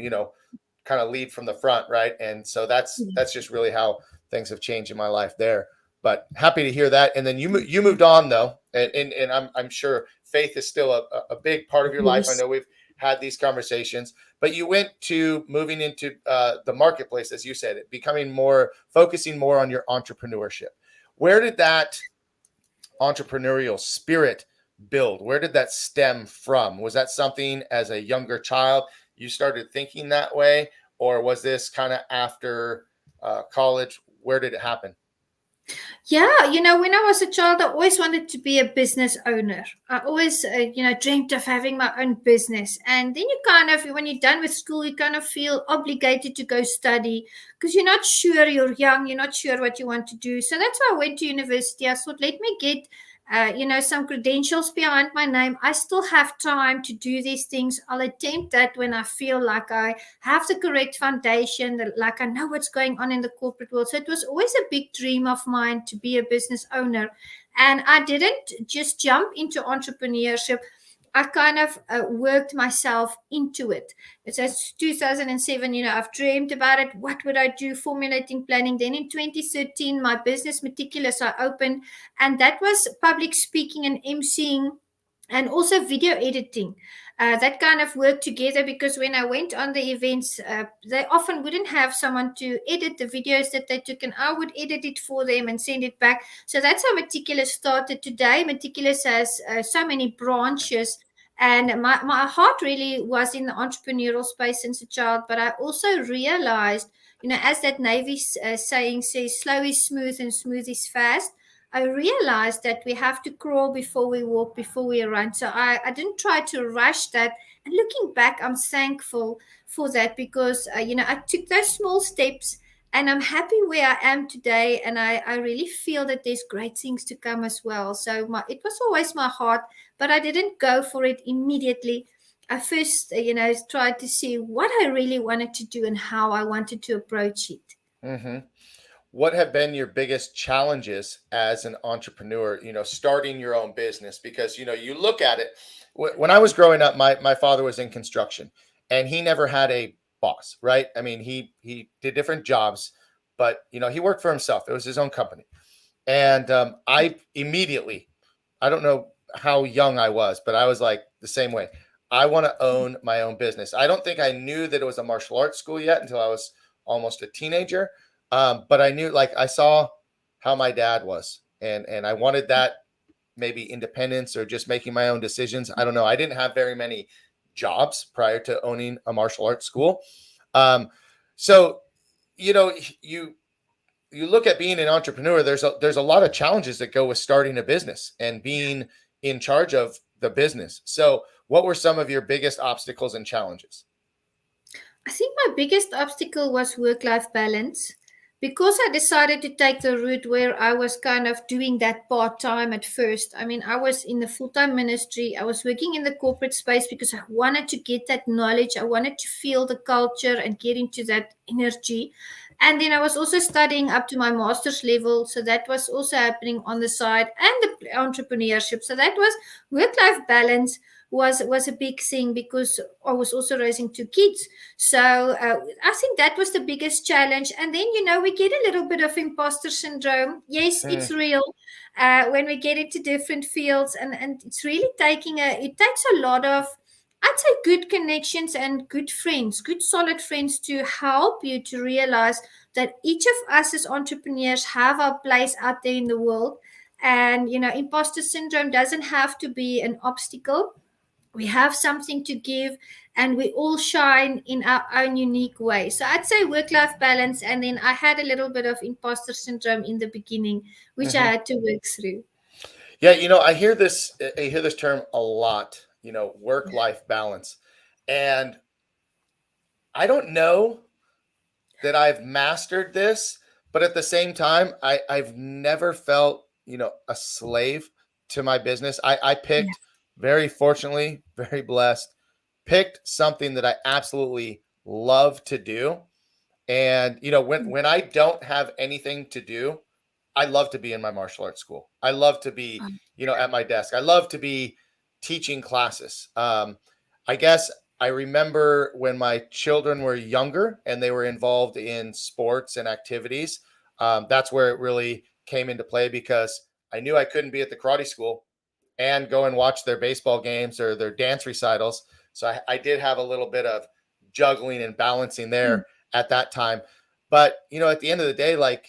kind of lead from the front, right? And so that's just really how things have changed in my life there. But happy to hear that. And then you moved on, though, and I'm sure faith is still a big part of your life. I know we've had these conversations, but you went to moving into the marketplace, as you said, focusing more on your entrepreneurship. Where did that entrepreneurial spirit build? Where did that stem from? Was that something as a younger child you started thinking that way, or was this kind of after college? Where did it happen? Yeah, when I was a child, I always wanted to be a business owner. I always, dreamt of having my own business. And then you kind of, when you're done with school, you kind of feel obligated to go study because you're not sure, you're young, you're not sure what you want to do. So that's why I went to university. I thought, let me get some credentials behind my name. I still have time to do these things. I'll attempt that when I feel like I have the correct foundation, that like I know what's going on in the corporate world. So it was always a big dream of mine to be a business owner. And I didn't just jump into entrepreneurship. I kind of worked myself into it. It's 2007, I've dreamed about it. What would I do? Formulating, planning. Then in 2013, my business Meticulous, I opened, and that was public speaking and emceeing and also video editing. That kind of worked together because when I went on the events, they often wouldn't have someone to edit the videos that they took, and I would edit it for them and send it back. So that's how Meticulous started. Today, Meticulous has so many branches. And my heart really was in the entrepreneurial space since a child. But I also realized, as that Navy saying says, slow is smooth and smooth is fast. I realized that we have to crawl before we walk, before we run. So I didn't try to rush that. And looking back, I'm thankful for that because, I took those small steps and I'm happy where I am today. And I really feel that there's great things to come as well. So it was always my heart, but I didn't go for it immediately. I first, tried to see what I really wanted to do and how I wanted to approach it. Mm-hmm. What have been your biggest challenges as an entrepreneur, starting your own business? Because, you look at it, when I was growing up, my father was in construction and he never had a boss, right? I mean, he did different jobs, but, he worked for himself. It was his own company. And I immediately, I don't know how young I was, but I was like the same way. I want to own my own business. I don't think I knew that it was a martial arts school yet until I was almost a teenager. But I knew, like, I saw how my dad was, and I wanted that, maybe independence or just making my own decisions. I don't know. I didn't have very many jobs prior to owning a martial arts school. So, you look at being an entrepreneur, there's a lot of challenges that go with starting a business and being in charge of the business. So what were some of your biggest obstacles and challenges? I think my biggest obstacle was work-life balance because I decided to take the route where I was kind of doing that part-time at first. I mean, I was in the full-time ministry. I was working in the corporate space because I wanted to get that knowledge. I wanted to feel the culture and get into that energy. And then I was also studying up to my master's level. So that was also happening on the side, and the entrepreneurship. So that was work-life balance was a big thing because I was also raising two kids. So I think that was the biggest challenge. And then, we get a little bit of imposter syndrome. Yes, it's real when we get into different fields. And it's really it takes a lot of, I'd say, good connections and good friends, good solid friends to help you to realize that each of us as entrepreneurs have our place out there in the world. And, imposter syndrome doesn't have to be an obstacle. We have something to give, and we all shine in our own unique way. So I'd say work-life balance, and then I had a little bit of imposter syndrome in the beginning, which I had to work through. Yeah, I hear this term a lot, work-life balance. And I don't know that I've mastered this, but at the same time, I've never felt, a slave to my business. I picked, very fortunately, very blessed, picked something that I absolutely love to do. And, when I don't have anything to do, I love to be in my martial arts school. I love to be, at my desk. I love to be teaching classes. I guess I remember when my children were younger and they were involved in sports and activities. That's where it really came into play because I knew I couldn't be at the karate school and go and watch their baseball games or their dance recitals. So I did have a little bit of juggling and balancing there at that time. But, at the end of the day, like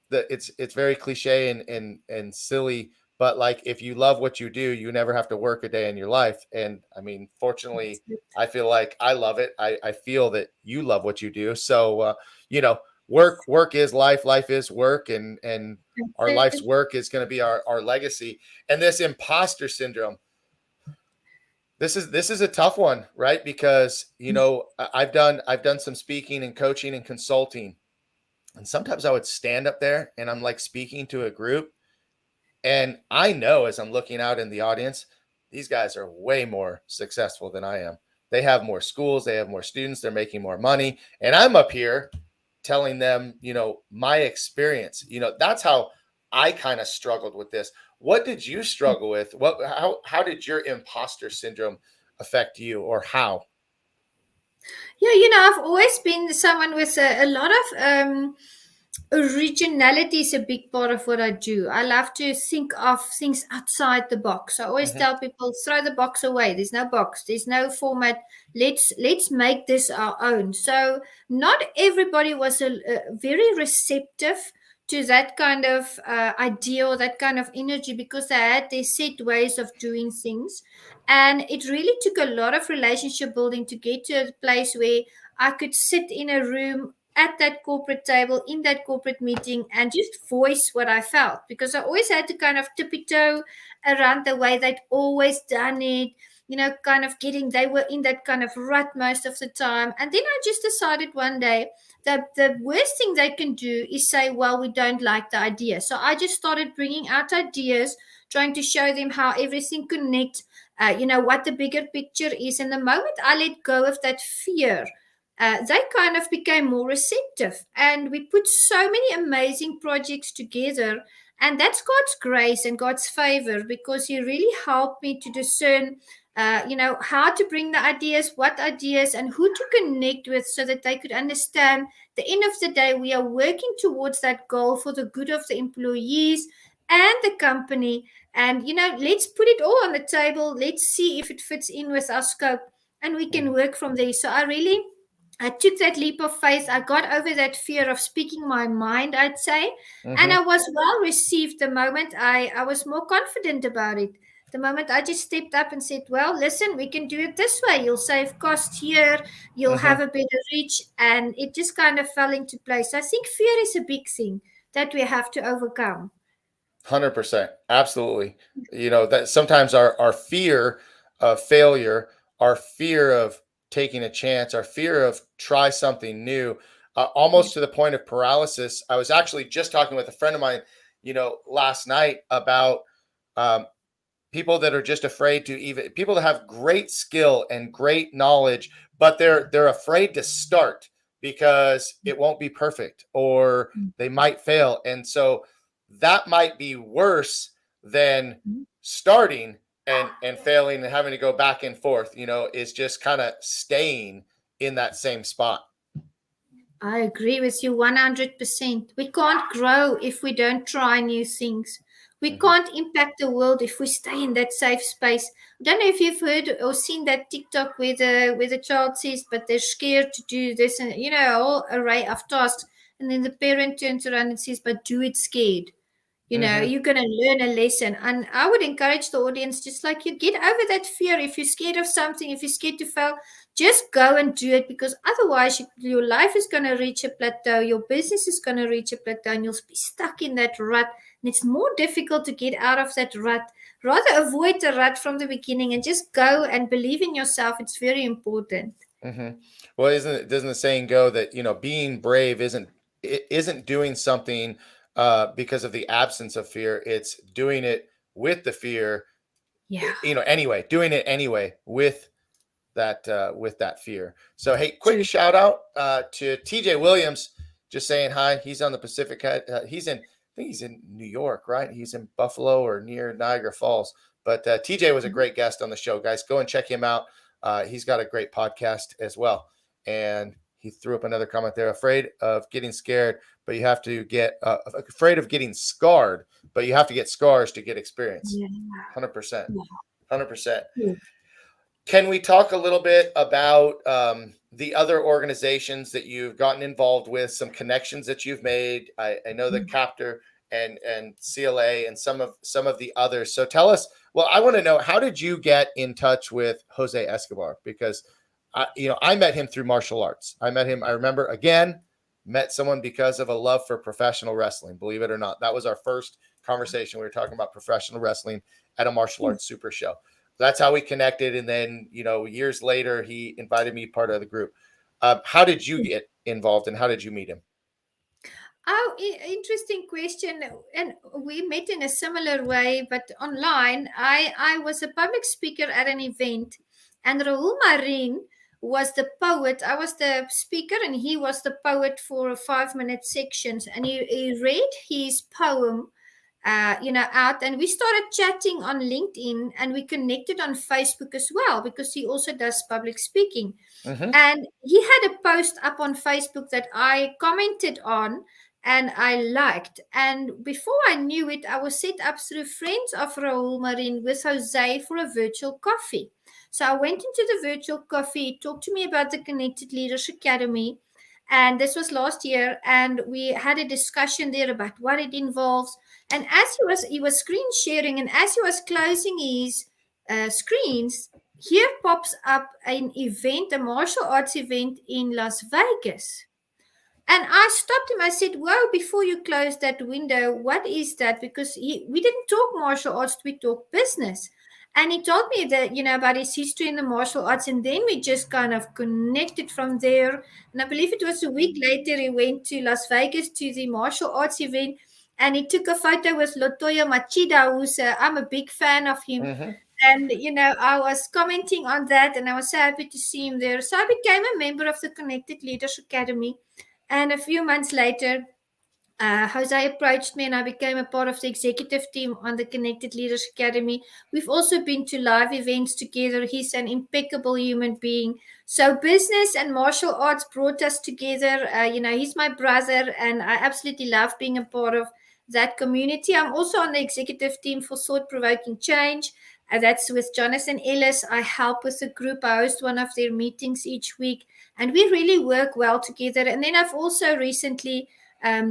it's very cliche and silly, but like, if you love what you do, you never have to work a day in your life. And I mean, fortunately, I feel like I love it. I feel that you love what you do. So, work is life. Life is work. And our life's work is going to be our legacy. And this imposter syndrome, this is a tough one, right? Because, I've done some speaking and coaching and consulting. And sometimes I would stand up there and I'm like speaking to a group. And I know, as I'm looking out in the audience, these guys are way more successful than I am. They have more schools, they have more students, they're making more money. And I'm up here telling them, my experience. That's how I kind of struggled with this. What did you struggle with? How did your imposter syndrome affect you, or how? Yeah, I've always been someone with a lot of originality is a big part of what I do. I love to think of things outside the box. I always tell people, throw the box away. There's no box. There's no format. Let's make this our own. So not everybody was very receptive to that kind of idea or that kind of energy, because they had their set ways of doing things. And it really took a lot of relationship building to get to a place where I could sit in a room at that corporate table in that corporate meeting and just voice what I felt, because I always had to kind of tippy toe around the way they'd always done it, kind of they were in that kind of rut most of the time. And then I just decided one day that the worst thing they can do is say, well, we don't like the idea. So I just started bringing out ideas, trying to show them how everything connects, what the bigger picture is. And the moment I let go of that fear, they kind of became more receptive, and we put so many amazing projects together. And that's God's grace and God's favor, because He really helped me to discern, how to bring the ideas, what ideas, and who to connect with, so that they could understand the end of the day, we are working towards that goal for the good of the employees and the company. And, let's put it all on the table. Let's see if it fits in with our scope, and we can work from there. So I took that leap of faith. I got over that fear of speaking my mind, I'd say. And I was well received the moment I was more confident about it. The moment I just stepped up and said, well, listen, we can do it this way. You'll save cost here. You'll have a better reach. And it just kind of fell into place. I think fear is a big thing that we have to overcome. 100%. Absolutely. That sometimes our fear of failure, our fear of taking a chance, our fear of try something new, almost to the point of paralysis. I was actually just talking with a friend of mine, last night about people that are just afraid to people that have great skill and great knowledge, but they're afraid to start because it won't be perfect or they might fail. And so that might be worse than starting and failing and having to go back and forth, is just kind of staying in that same spot. I agree with you 100%. We can't grow if we don't try new things. We can't impact the world if we stay in that safe space. I don't know if you've heard or seen that TikTok where the child says, but they're scared to do this, and a whole array of tasks. And then the parent turns around and says, but do it scared. You're going to learn a lesson. And I would encourage the audience, just like you, get over that fear. If you're scared of something, if you're scared to fail, just go and do it, because otherwise your life is going to reach a plateau. Your business is going to reach a plateau, and you'll be stuck in that rut. And it's more difficult to get out of that rut. Rather avoid the rut from the beginning and just go and believe in yourself. It's very important. Well, doesn't the saying go that, being brave isn't doing something because of the absence of fear. It's doing it with the fear, anyway, doing it anyway with that fear. So, hey, quick shout out to TJ Williams, just saying hi. He's on the Pacific. I think he's in New York, right? He's in Buffalo or near Niagara Falls. But TJ was a great guest on the show, guys. Go and check him out. He's got a great podcast as well. And he threw up another comment there. Afraid of getting scared, but you have to get afraid of getting scarred, but you have to get scars to get experience. 100%. 100%. Can we talk a little bit about the other organizations that you've gotten involved with, some connections that you've made? I know that KAPPTOR and CLA and some of the others. So tell us. Well, I want to know, how did you get in touch with Jose Escobar? Because I met him through martial arts. I remember, met someone because of a love for professional wrestling. Believe it or not, that was our first conversation. We were talking about professional wrestling at a martial arts super show. That's how we connected. And then, years later, he invited me part of the group. How did you get involved and how did you meet him? Oh, interesting question. And we met in a similar way, but online. I was a public speaker at an event, and Raul Marin was the poet. I was the speaker, and he was the poet for a 5-minute sections. And he read his poem, out, and we started chatting on LinkedIn, and we connected on Facebook as well because he also does public speaking. Mm-hmm. And he had a post up on Facebook that I commented on and I liked. And before I knew it, I was set up through friends of Raul Marin with Jose for a virtual coffee. So I went into the virtual coffee, he talked to me about the Connected Leaders Academy. And this was last year, and we had a discussion there about what it involves. And as he was screen sharing, and as he was closing his screens, here pops up an event, a martial arts event in Las Vegas. And I stopped him. I said, "Whoa, before you close that window, what is that?" Because we didn't talk martial arts, we talked business. And he told me that, about his history in the martial arts. And then we just kind of connected from there. And I believe it was a week later, he went to Las Vegas to the martial arts event. And he took a photo with Latoya Machida, I'm a big fan of him. Mm-hmm. And, I was commenting on that, and I was so happy to see him there. So I became a member of the Connected Leaders Academy. And a few months later, Jose approached me and I became a part of the executive team on the Connected Leaders Academy. We've also been to live events together. He's an impeccable human being. So business and martial arts brought us together. He's my brother and I absolutely love being a part of that community. I'm also on the executive team for Thought Provoking Change. That's with Jonathan Ellis. I help with the group. I host one of their meetings each week. And we really work well together. And then I've also recently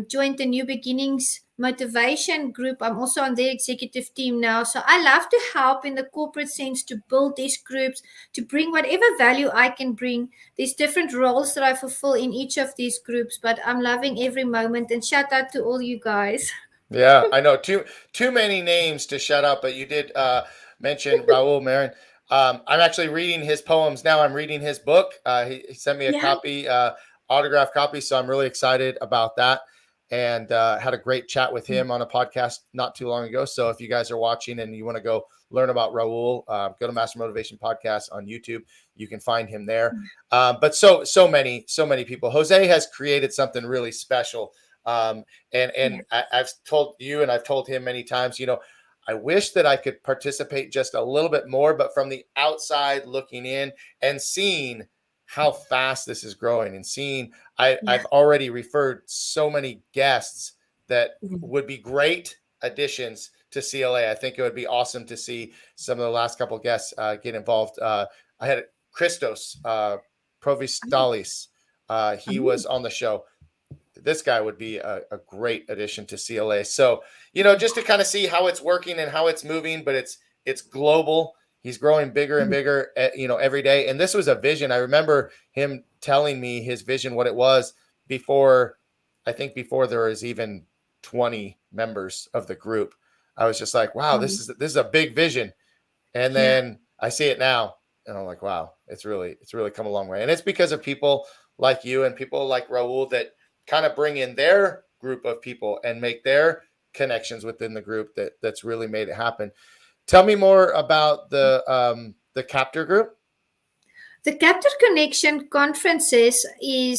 joined the New Beginnings Motivation Group. I'm also on their executive team now. So I love to help in the corporate sense to build these groups, to bring whatever value I can bring. There's different roles that I fulfill in each of these groups, but I'm loving every moment. And shout out to all you guys. Yeah, I know too many names to shut up, but you did mention Raul Marin. I'm actually reading his poems now. I'm reading his book. He sent me a copy, autographed copy, so I'm really excited about that. And had a great chat with him on a podcast not too long ago. So if you guys are watching and you want to go learn about Raul, go to Master Motivation Podcast on YouTube. You can find him there. But so many people. Jose has created something really special. I've told you and I've told him many times, I wish that I could participate just a little bit more, but from the outside looking in and seeing how fast this is growing and seeing, I've already referred so many guests that would be great additions to CLA. I think it would be awesome to see some of the last couple of guests get involved. I had Christos Provistalis. He was on the show. This guy would be a great addition to CLA. So, just to kind of see how it's working and how it's moving, but it's global. He's growing bigger and bigger, every day. And this was a vision. I remember him telling me his vision, what it was before there was even 20 members of the group. I was just like, wow, this is a big vision. And then I see it now and I'm like, wow, it's really come a long way. And it's because of people like you and people like Raul that kind of bring in their group of people and make their connections within the group that's really made it happen. Tell me more about the KAPPTOR group. The KAPPTOR Connection conferences they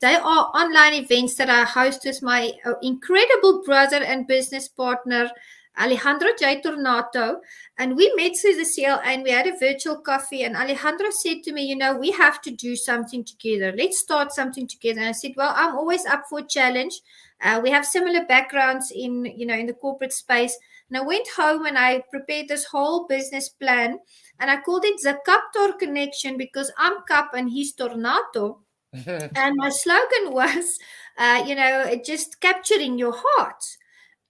are online events that I host with my incredible brother and business partner, Alejandro J. Tornato. And we met through the CL and we had a virtual coffee. And Alejandro said to me, we have to do something together. Let's start something together. And I said, well, I'm always up for a challenge. We have similar backgrounds in the corporate space. And I went home and I prepared this whole business plan. And I called it the KAPPTOR Connection because I'm Kapp and he's Tornato. And my slogan was, just capturing your heart.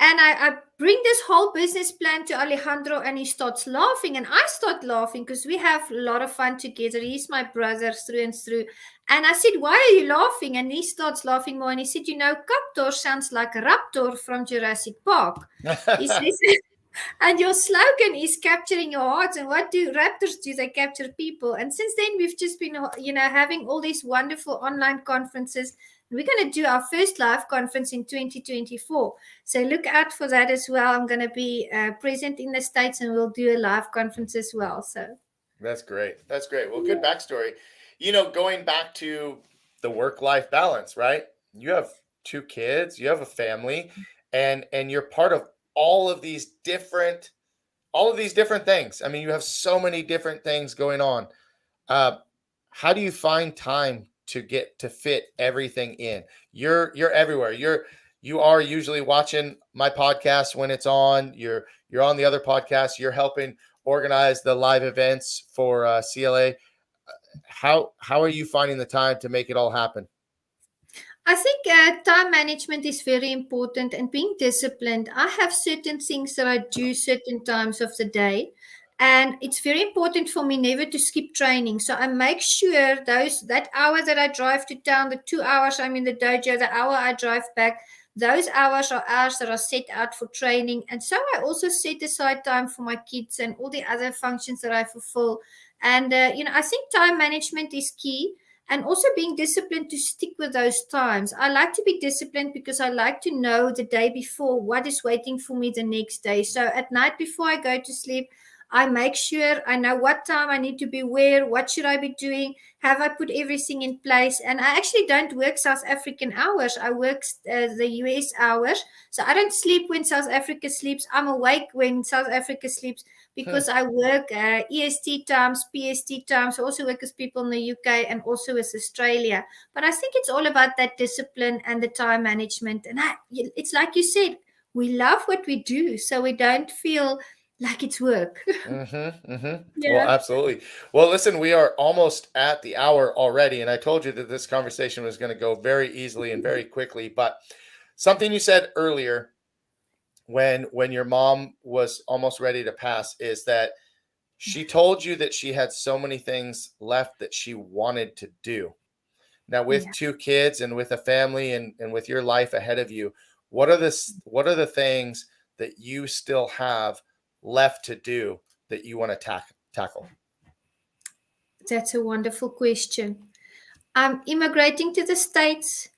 And I bring this whole business plan to Alejandro, and he starts laughing. And I start laughing because we have a lot of fun together. He's my brother through and through. And I said, "Why are you laughing?" And he starts laughing more. And he said, "KAPPTOR sounds like a raptor from Jurassic Park." He says, "And your slogan is capturing your hearts. And what do raptors do? They capture people." And since then, we've just been, having all these wonderful online conferences. We're going to do our first live conference in 2024. So look out for that as well. I'm going to be present in the States, and we'll do a live conference as well. So That's great. That's great. Well, good backstory. Going back to the work-life balance, right? You have 2 kids, you have a family, and you're part of all of these different things. I mean, you have so many different things going on. How do you find time to get to fit everything in? You're everywhere. You are usually watching my podcast when it's on. You're on the other podcast. You're helping organize the live events for CLA. How are you finding the time to make it all happen? I think time management is very important, and being disciplined. I have certain things that I do certain times of the day, and it's very important for me never to skip training. So I make sure that hour that I drive to town, the 2 hours I'm in the dojo, the hour I drive back, those hours are hours that are set out for training. And so I also set aside time for my kids and all the other functions that I fulfill. And I think time management is key, and also being disciplined to stick with those times. I like to be disciplined because I like to know the day before what is waiting for me the next day. So at night before I go to sleep, I make sure I know what time I need to be where, what should I be doing, have I put everything in place. And I actually don't work South African hours. I work the US hours. So I don't sleep when South Africa sleeps. I'm awake when South Africa sleeps, because I work EST times, PST times. I also work with people in the UK and also with Australia. But I think it's all about that discipline and the time management. And it's like you said, we love what we do, so we don't feel like it's work. Well, absolutely. Well, listen, we are almost at the hour already, and I told you that this conversation was going to go very easily and very quickly. But something you said earlier, when your mom was almost ready to pass, is that she told you that she had so many things left that she wanted to do. Now, with 2 kids and with a family and with your life ahead of you, what are the things that you still have left to do that you want to tackle? That's a wonderful question. I'm immigrating to the States.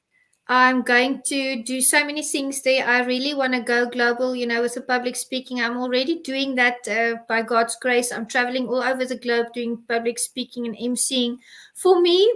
I'm going to do so many things there. I really want to go global, with the public speaking. I'm already doing that by God's grace. I'm traveling all over the globe doing public speaking and emceeing. For me,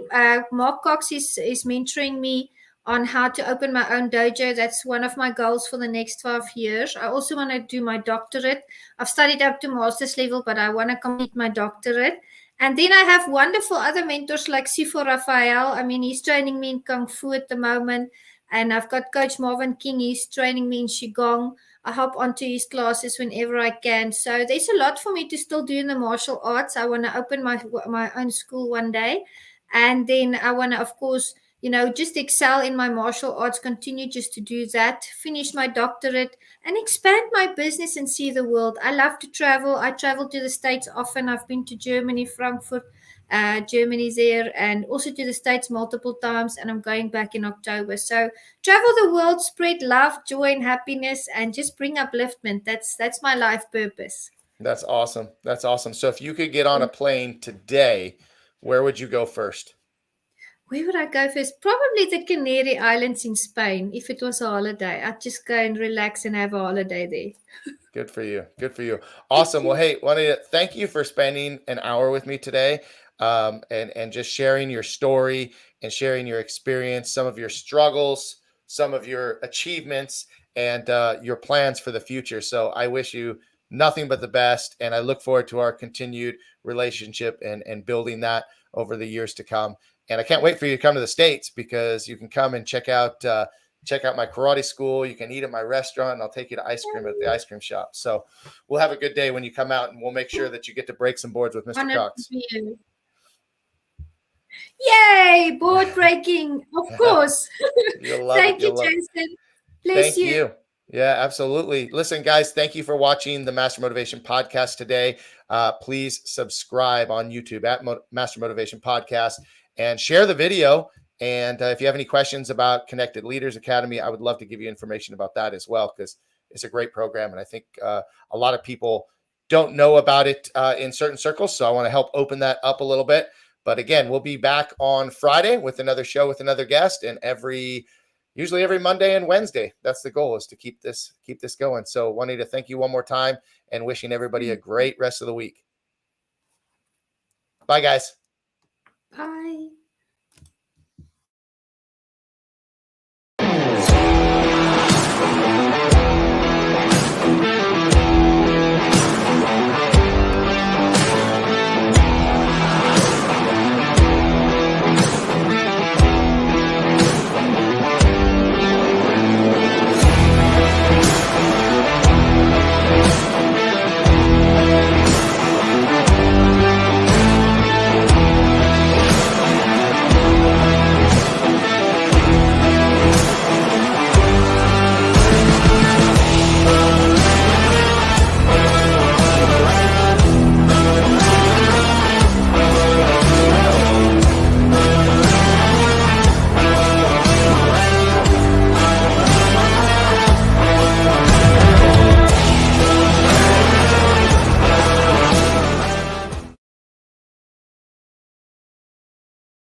Mark Cox is mentoring me on how to open my own dojo. That's one of my goals for the next 12 years. I also want to do my doctorate. I've studied up to master's level, but I want to complete my doctorate. And then I have wonderful other mentors like Sifo Raphael. I mean, he's training me in Kung Fu at the moment. And I've got Coach Marvin King. He's training me in Qigong. I hop onto his classes whenever I can. So there's a lot for me to still do in the martial arts. I want to open my own school one day. And then I want to, of course, just excel in my martial arts, continue just to do that, finish my doctorate, and expand my business and see the world. I love to travel. I travel to the States often. I've been to Germany, Frankfurt, Germany there, and also to the States multiple times, and I'm going back in October. So travel the world, spread love, joy, and happiness, and just bring upliftment. That's my life purpose. That's awesome. That's awesome. So if you could get on a plane today, where would you go first? Where would I go first? Probably the Canary Islands in Spain. If it was a holiday, I'd just go and relax and have a holiday there. Good for you. Good for you. Awesome. Well, hey, Juanita, thank you for spending an hour with me today, and just sharing your story and sharing your experience, some of your struggles, some of your achievements, and your plans for the future. So I wish you nothing but the best, and I look forward to our continued relationship and building that over the years to come. And I can't wait for you to come to the States, because you can come and check out my karate school. You can eat at my restaurant, and I'll take you to ice cream at the ice cream shop. So we'll have a good day when you come out, and we'll make sure that you get to break some boards with Mr. Cox. Yay, board breaking. Of course. You'll love Thank it. you, Jason. Bless Thank you. Yeah, absolutely. Listen, guys, thank you for watching the Master Motivation Podcast today. Please subscribe on YouTube at Master Motivation Podcast and share the video. And if you have any questions about Connected Leaders Academy, I would love to give you information about that as well, because it's a great program. And I think a lot of people don't know about it in certain circles. So I want to help open that up a little bit. But again, we'll be back on Friday with another show with another guest, and usually every Monday and Wednesday. That's the goal, is to keep this going. So Juanita, thank you one more time, and wishing everybody a great rest of the week. Bye, guys. Bye.